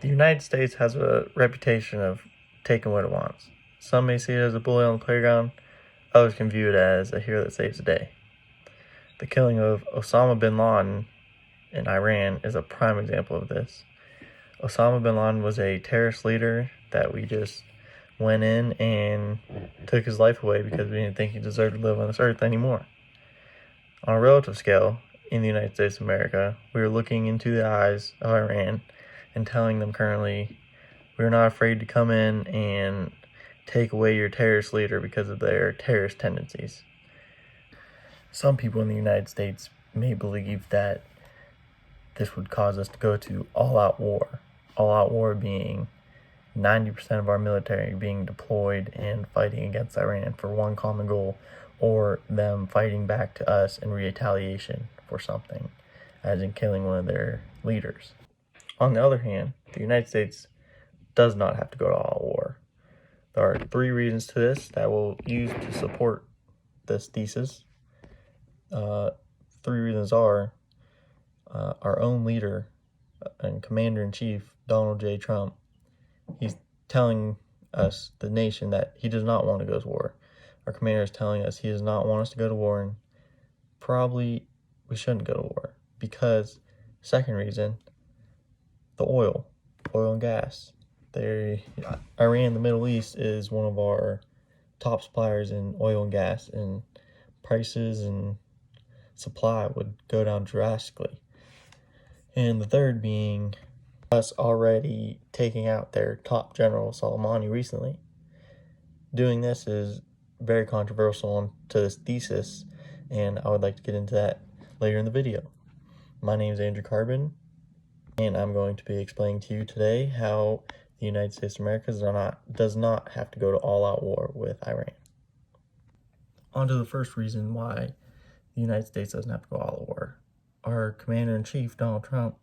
The United States has a reputation of taking what it wants. Some may see it as a bully on the playground, others can view it as a hero that saves the day. The killing of Osama bin Laden in Iran is a prime example of this. Osama bin Laden was a terrorist leader that we just went in and took his life away because we didn't think he deserved to live on this earth anymore. On a relative scale, in the United States of America, we are looking into the eyes of Iran and telling them currently, we're not afraid to come in and take away your terrorist leader because of their terrorist tendencies. Some people in the United States may believe that this would cause us to go to all-out war. All-out war being 90% of our military being deployed and fighting against Iran for one common goal, or them fighting back to us in retaliation for something, as in killing one of their leaders. On the other hand, the United States does not have to go to all war. There are 3 reasons to this that we'll use to support this thesis. 3 reasons are our own leader and Commander-in-Chief, Donald J. Trump. He's telling us, the nation, that he does not want to go to war. Our commander is telling us he does not want us to go to war, and probably we shouldn't go to war. Because, second reason, the oil and gas. Iran, the Middle East, is one of our top suppliers in oil and gas, and prices and supply would go down drastically. And the third being us already taking out their top general, Soleimani, recently. Doing this is very controversial to this thesis, and I would like to get into that later in the video. My name is Andrew Carbon, and I'm going to be explaining to you today how the United States of America does not have to go to all-out war with Iran. On to the first reason why the United States doesn't have to go all-out war. Our Commander-in-Chief, Donald Trump,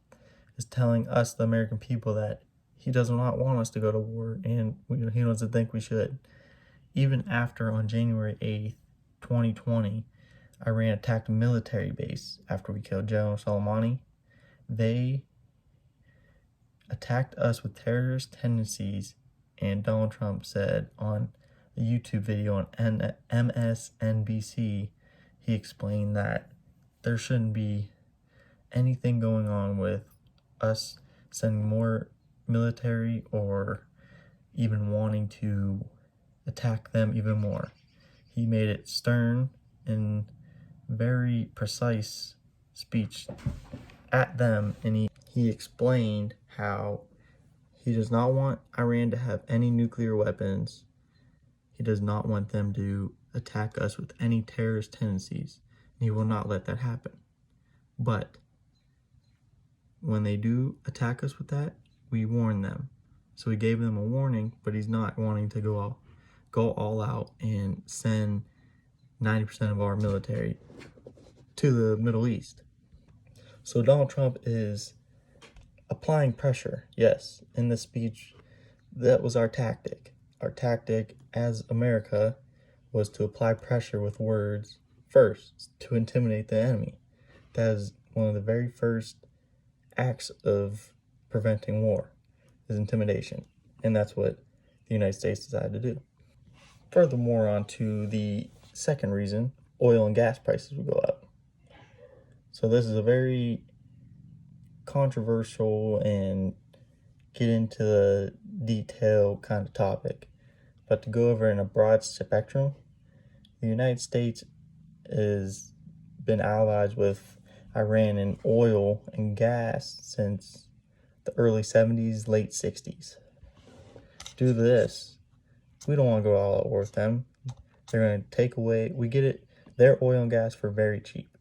is telling us, the American people, that he does not want us to go to war, and he doesn't think we should. Even after, on January 8th, 2020, Iran attacked a military base after we killed General Soleimani, they attacked us with terrorist tendencies, and Donald Trump said on a YouTube video on MSNBC, he explained that there shouldn't be anything going on with us sending more military or even wanting to attack them even more. He made it stern and very precise speech at them, and he explained how he does not want Iran to have any nuclear weapons. He does not want them to attack us with any terrorist tendencies, and he will not let that happen. But when they do attack us with that, we warn them. So he gave them a warning, but he's not wanting to go all out and send 90% of our military to the Middle East. So Donald Trump is applying pressure. Yes, in this speech, that was our tactic. Our tactic as America was to apply pressure with words first, to intimidate the enemy. That is one of the very first acts of preventing war, is intimidation. And that's what the United States decided to do. Furthermore, on to the second reason, oil and gas prices will go up. So this is a very controversial and get into the detail kind of topic. But to go over in a broad spectrum, the United States has been allies with Iran in oil and gas since the early 70s, late 60s. Due to this, we don't want to go all out war with them. They're going to take away, their oil and gas for very cheap,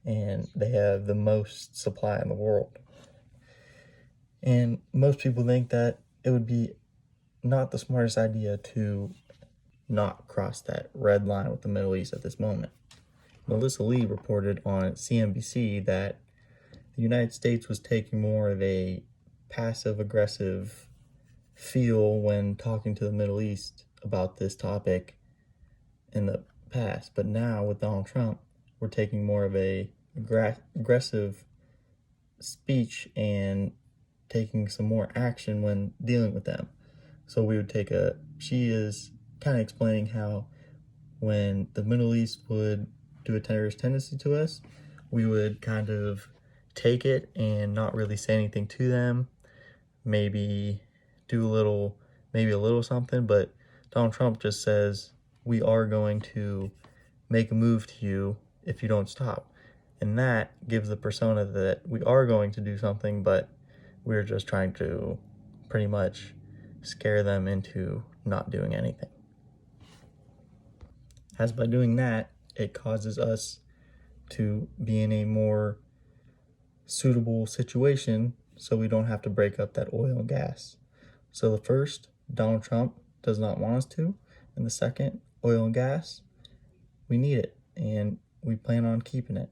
and they have the most supply in the world. And most people think that it would be not the smartest idea to not cross that red line with the Middle East at this moment. Melissa Lee reported on CNBC that the United States was taking more of a passive-aggressive feel when talking to the Middle East about this topic in the past. But now, with Donald Trump, we're taking more of a aggressive speech and taking some more action when dealing with them. So we would she is kind of explaining how when the Middle East would do a terrorist tendency to us, we would kind of take it and not really say anything to them, maybe do maybe a little something, but Donald Trump just says, we are going to make a move to you if you don't stop. And that gives the persona that we are going to do something, but we're just trying to pretty much scare them into not doing anything. As by doing that, it causes us to be in a more suitable situation so we don't have to break up that oil and gas. So the first, Donald Trump does not want us to, and the second, oil and gas, we need it, and we plan on keeping it.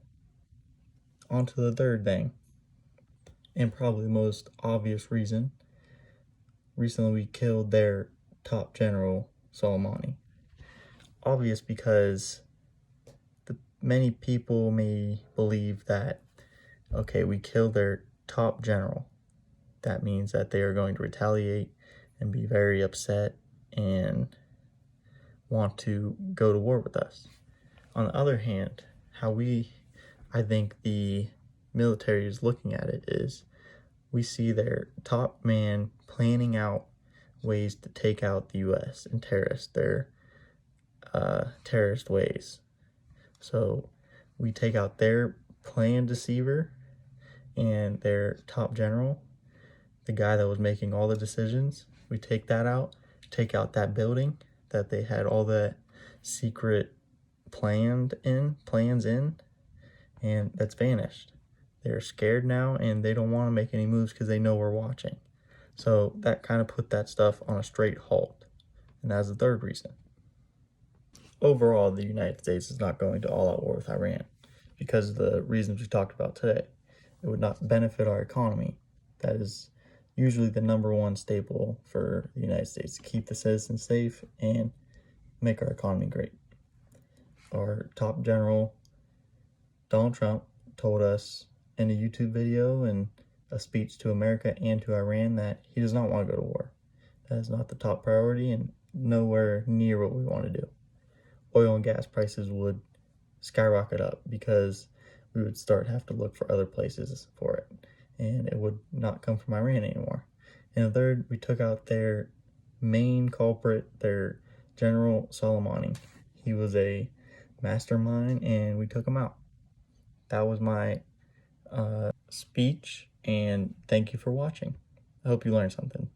On to the third thing, and probably the most obvious reason. Recently we killed their top general, Soleimani. Obvious because many people may believe that, okay, we killed their top general. That means that they are going to retaliate and be very upset and want to go to war with us. On the other hand, I think the military is looking at it is, we see their top man planning out ways to take out the U.S. and their terrorist ways. So we take out their planned deceiver and their top general, the guy that was making all the decisions. We take that out, take out that building that they had all the secret plans in, and that's vanished. They're scared now and they don't want to make any moves because they know we're watching. So that kind of put that stuff on a straight halt. And that's the third reason. Overall, the United States is not going to all-out war with Iran because of the reasons we talked about today. It would not benefit our economy. That is usually the number one staple for the United States, to keep the citizens safe and make our economy great. Our top general, Donald Trump, told us in a YouTube video and a speech to America and to Iran that he does not want to go to war. That is not the top priority and nowhere near what we want to do. Oil and gas prices would skyrocket up because we would have to look for other places for it, and it would not come from Iran anymore. And the third, we took out their main culprit, their General Soleimani. He was a mastermind and we took him out. That was my speech, and thank you for watching. I hope you learned something.